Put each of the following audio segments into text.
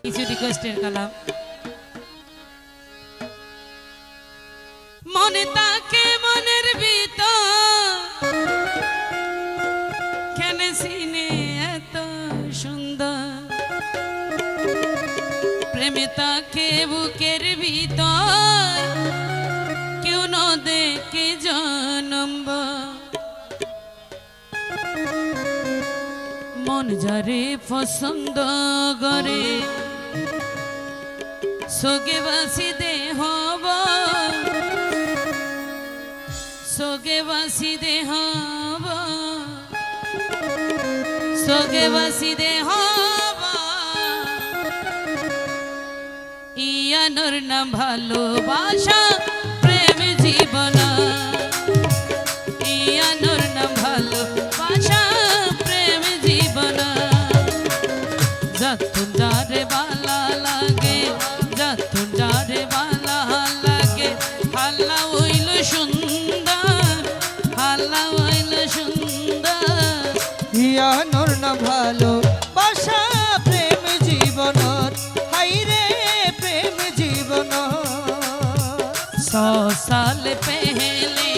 কিছু রিকোয়েস্টের কালাম। মনে তাকে মনের ভিতর কেন সিনে এত সুন্দর, প্রেমে তাকে বুকের ভিতর কেউ ন দেখে জনম্ব। মন যারে পছন্দ করে সোগে বাসি দে হব, সোগে বাসি দে হব, সোগে বাসি দে হব। ইয়ানোর নাম ভালোবাসা প্রেম জীবন, ইয়ানোর নাম ভালোবাসা প্রেম জীবন। যতন যারে বালা লাগে, যতন যারে বালা লাগে, হাল্লা হইল সুন্দর, হাল্লা হইল সুন্দর। ইয়ানোর না ভালোবাসা প্রেম জীবনর, হাইরে প্রেম জীবন। 100 साल पहले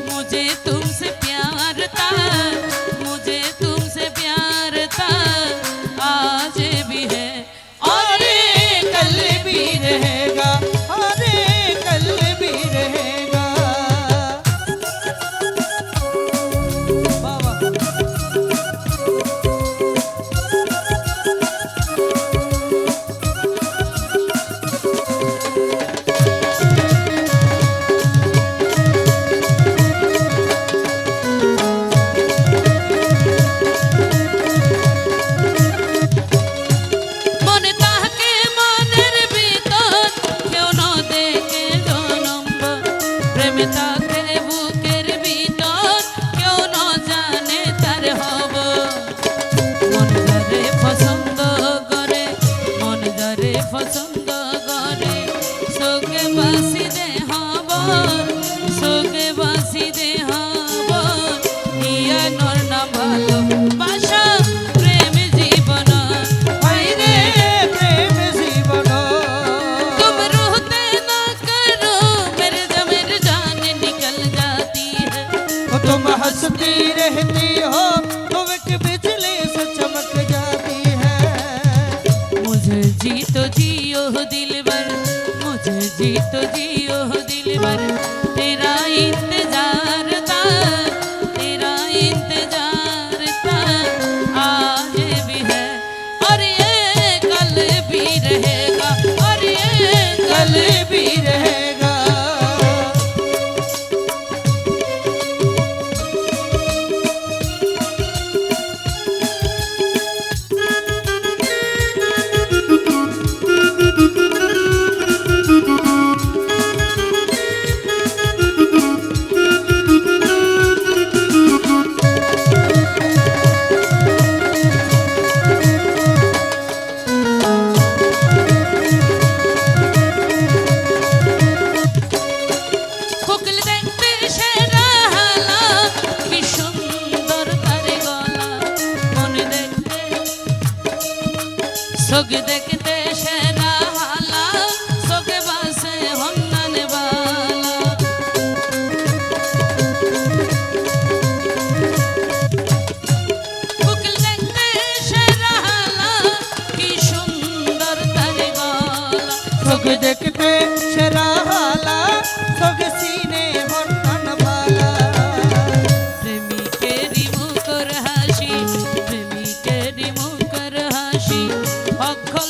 मुझे तुमसे प्यार था, मुझे तुमसे प्यार था, आज भी है और कल भी रहेगा, और कल भी रहेगा। बाबा তাকে বুকের ভিতর কেউ ন জানে তার হব। মন যারে পছন্দ করে, মন যারে পছন্দ করে, সোগে বাসি দে হব, সোগে বাসি দে হব। ইয়ানোর না ভালোবাসা প্রেম জীবন, হাইরে প্রেম জীবন। तुम रोते ना करो मेरे जमेर जान निकल जाती है, तुम हंसती रहती हो तो एक बिजली से चमक जाती है। मुझे जी तो जियो दिलबर, मुझे जी तो जियो दिलबर। तेरा इंतजार था, तेरा इंतजार था, आज भी है और ये कल भी रहेगा, और ये कल भी रहेगा। কোকিল দেখতে সেরা হালা, কি সুন্দর তার গলা। মনে দেখতে সোগ দেখতে সেরা হালা, সোগে বাসে হন্নান বালা। কোকিল দেখতে সেরা হালা, কি সুন্দর তার গলা। सोग देखते शराहाला, सोग सीने हन्नन भाला। প্রেমিকেরই মুখর হাসি, প্রেমিকেরই মুখর হাসি, অক্ষল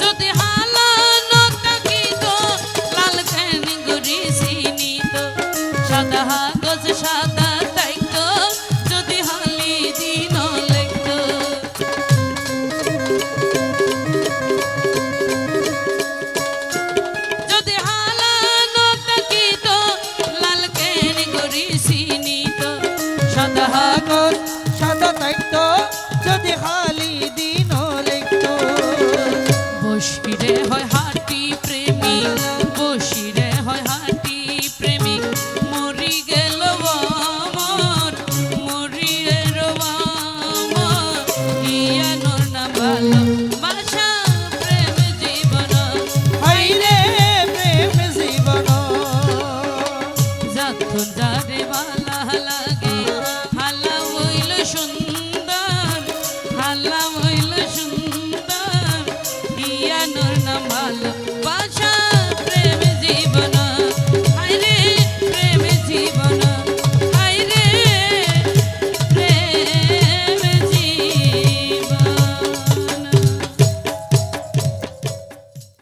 যদি হালানো থাকিত লাল কেন গুরি চিনিত সাদা কাগজ সাদা তাইত যদি হালি দিন লিখত যদি হালানো থাকিত লাল কেন গুরি চিনিত সাদা কাগজ সাদা থাকত যদি খালি দিন লিখত বসিরে হয়